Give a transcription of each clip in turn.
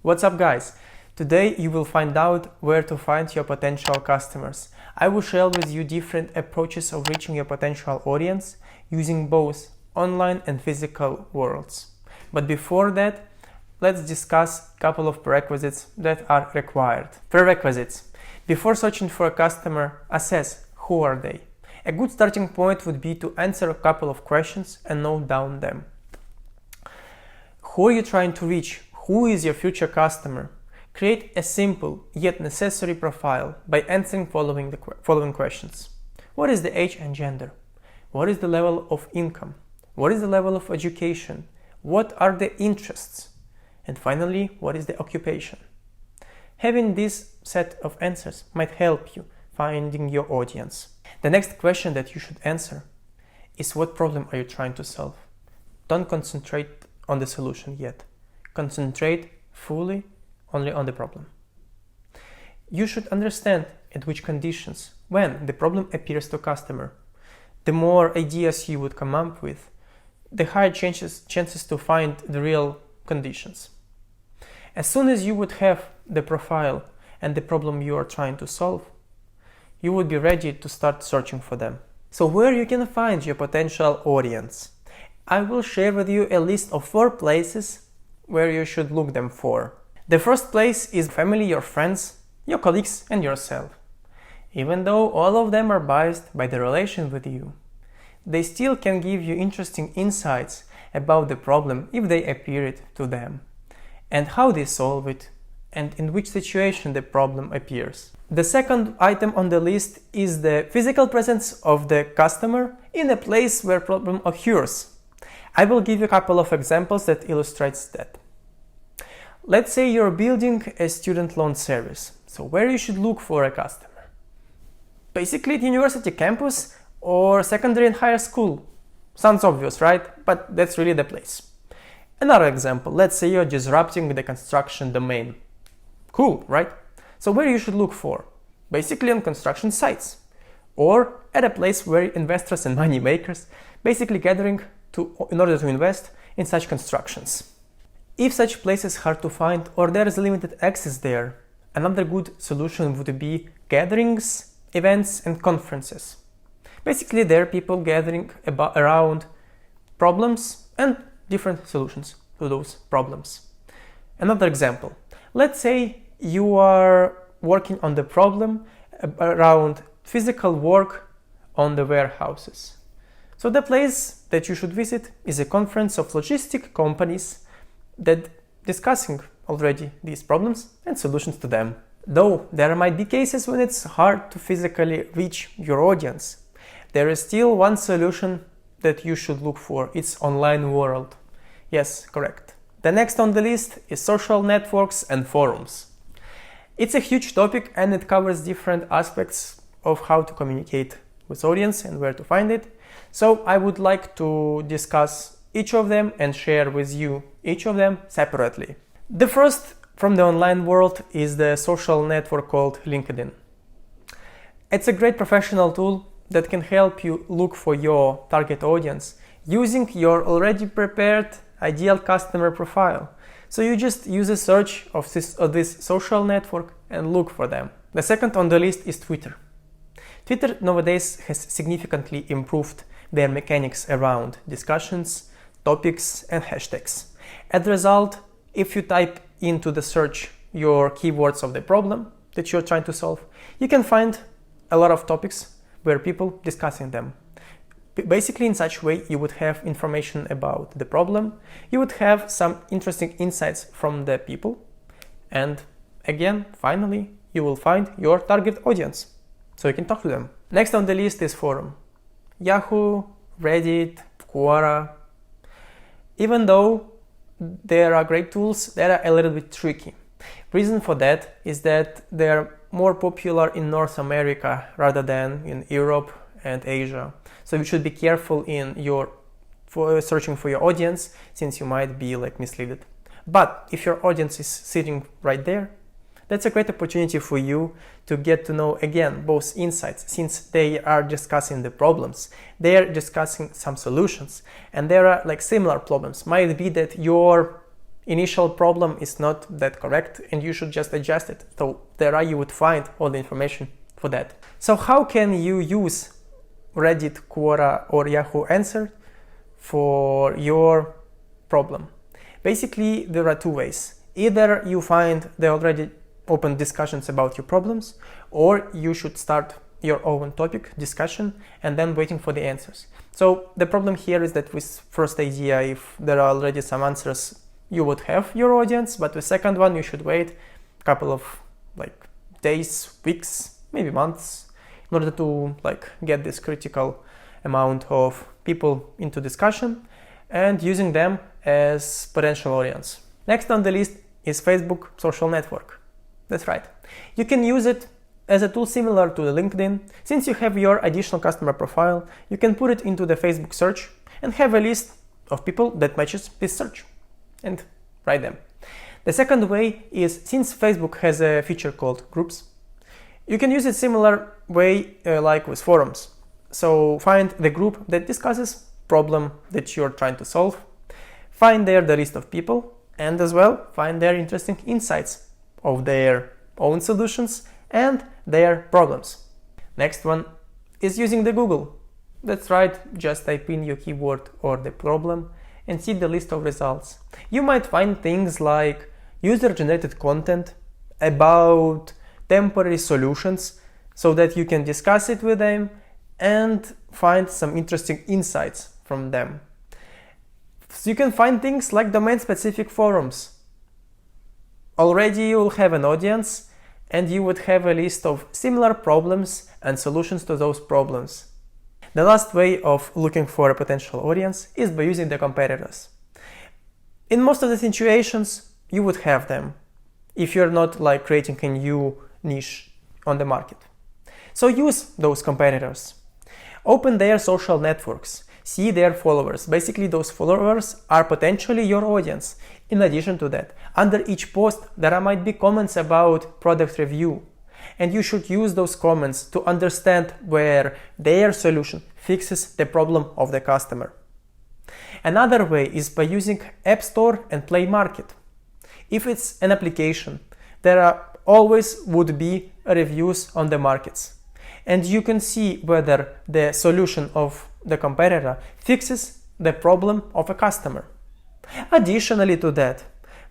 What's up, guys? Today you will find out where to find your potential customers. I will share with you different approaches of reaching your potential audience using both online and physical worlds. But before that, let's discuss a couple of prerequisites that are required. Prerequisites. Before searching for a customer, assess who are they. A good starting point would be to answer a couple of questions and note down them. Who are you trying to reach? Who is your future customer? Create a simple yet necessary profile by answering following questions. What is the age and gender? What is the level of income? What is the level of education? What are the interests? And finally, what is the occupation? Having this set of answers might help you finding your audience. The next question that you should answer is, what problem are you trying to solve? Don't concentrate on the solution yet. Concentrate fully only on the problem. You should understand at which conditions, when the problem appears to customer. The more ideas you would come up with, the higher chances to find the real conditions. As soon as you would have the profile and the problem you are trying to solve, you would be ready to start searching for them. So where you can find your potential audience? I will share with you a list of 4 places where you should look them for. The first place is family, your friends, your colleagues and yourself. Even though all of them are biased by the relation with you, they still can give you interesting insights about the problem if they appear it to them, and how they solve it, and in which situation the problem appears. The second item on the list is the physical presence of the customer in a place where problem occurs. I will give you a couple of examples that illustrates that. Let's say you're building a student loan service. So where you should look for a customer? Basically at university campus or secondary and higher school. Sounds obvious, right? But that's really the place. Another example, let's say you're disrupting the construction domain. Cool, right? So where you should look for? Basically on construction sites, or at a place where investors and money makers basically gathering in order to invest in such constructions. If such place is hard to find or there is limited access there, another good solution would be gatherings, events and conferences. Basically there are people gathering around problems and different solutions to those problems. Another example, let's say you are working on the problem around physical work on the warehouses. So the place that you should visit is a conference of logistic companies that discussing already these problems and solutions to them. Though there might be cases when it's hard to physically reach your audience, there is still one solution that you should look for. It's online world. Yes, correct. The next on the list is social networks and forums. It's a huge topic and it covers different aspects of how to communicate with audience and where to find it. So I would like to discuss each of them and share with you each of them separately. The first from the online world is the social network called LinkedIn. It's a great professional tool that can help you look for your target audience using your already prepared ideal customer profile. So you just use a search of this social network and look for them. The second on the list is Twitter. Twitter nowadays has significantly improved their mechanics around discussions, topics and hashtags. As a result, if you type into the search your keywords of the problem that you're trying to solve, you can find a lot of topics where people discussing them. Basically, in such way, you would have information about the problem, you would have some interesting insights from the people, and again, finally, you will find your target audience, so you can talk to them. Next on the list is forum. Yahoo, Reddit, Quora. Even though there are great tools, they are a little bit tricky. Reason for that is that they are more popular in North America rather than in Europe and Asia. So you should be careful in searching for your audience, since you might be misled. But if your audience is sitting right there, that's a great opportunity for you to get to know again both insights, since they are discussing the problems, they are discussing some solutions, and there are similar problems. Might be that your initial problem is not that correct and you should just adjust it. So there you would find all the information for that. So how can you use Reddit, Quora or Yahoo Answer for your problem? Basically, there are two ways. Either you find the already open discussions about your problems, or you should start your own topic discussion and then waiting for the answers. So the problem here is that with first idea, if there are already some answers, you would have your audience, but the second one, you should wait a couple of days, weeks, maybe months, in order to get this critical amount of people into discussion and using them as potential audience. Next on the list is Facebook social network. That's right. You can use it as a tool similar to the LinkedIn. Since you have your additional customer profile, you can put it into the Facebook search and have a list of people that matches this search and write them. The second way is, since Facebook has a feature called groups, you can use it similar way like with forums. So find the group that discusses problem that you're trying to solve, find there the list of people, and as well find their interesting insights of their own solutions and their problems. Next one is using the Google. That's right, just type in your keyword or the problem and see the list of results. You might find things like user-generated content about temporary solutions so that you can discuss it with them and find some interesting insights from them. So you can find things like domain-specific forums. Already you will have an audience and you would have a list of similar problems and solutions to those problems. The last way of looking for a potential audience is by using the competitors. In most of the situations, you would have them if you're not creating a new niche on the market. So use those competitors. Open their social networks. See their followers. Basically, those followers are potentially your audience. In addition to that, under each post, there might be comments about product review. And you should use those comments to understand where their solution fixes the problem of the customer. Another way is by using App Store and Play Market. If it's an application, there are always would be reviews on the markets. And you can see whether the solution of the competitor fixes the problem of a customer. Additionally to that,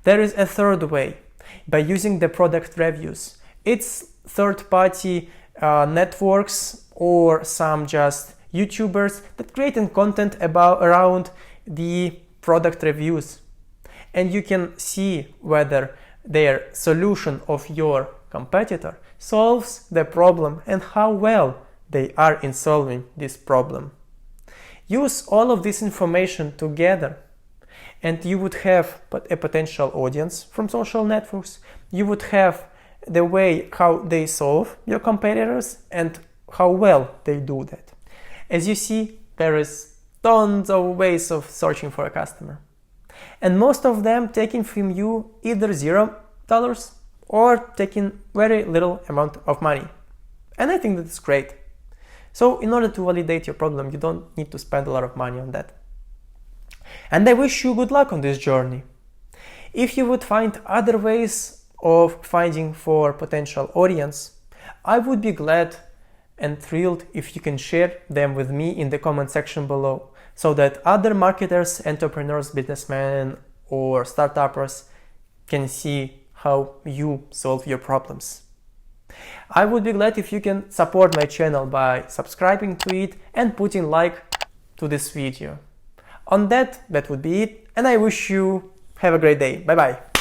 there is a third way, by using the product reviews. It's third-party networks or some just YouTubers that create content around the product reviews. And you can see whether their solution of your competitor solves the problem and how well they are in solving this problem. Use all of this information together and you would have a potential audience from social networks. You would have the way how they solve your competitors and how well they do that. As you see, there is tons of ways of searching for a customer. And most of them taking from you either $0 or taking very little amount of money. And I think that's great. So in order to validate your problem, you don't need to spend a lot of money on that. And I wish you good luck on this journey. If you would find other ways of finding for potential audience, I would be glad and thrilled if you can share them with me in the comment section below, so that other marketers, entrepreneurs, businessmen, or startuppers can see how you solve your problems. I would be glad if you can support my channel by subscribing to it and putting like to this video. On that would be it, and I wish you have a great day. Bye bye.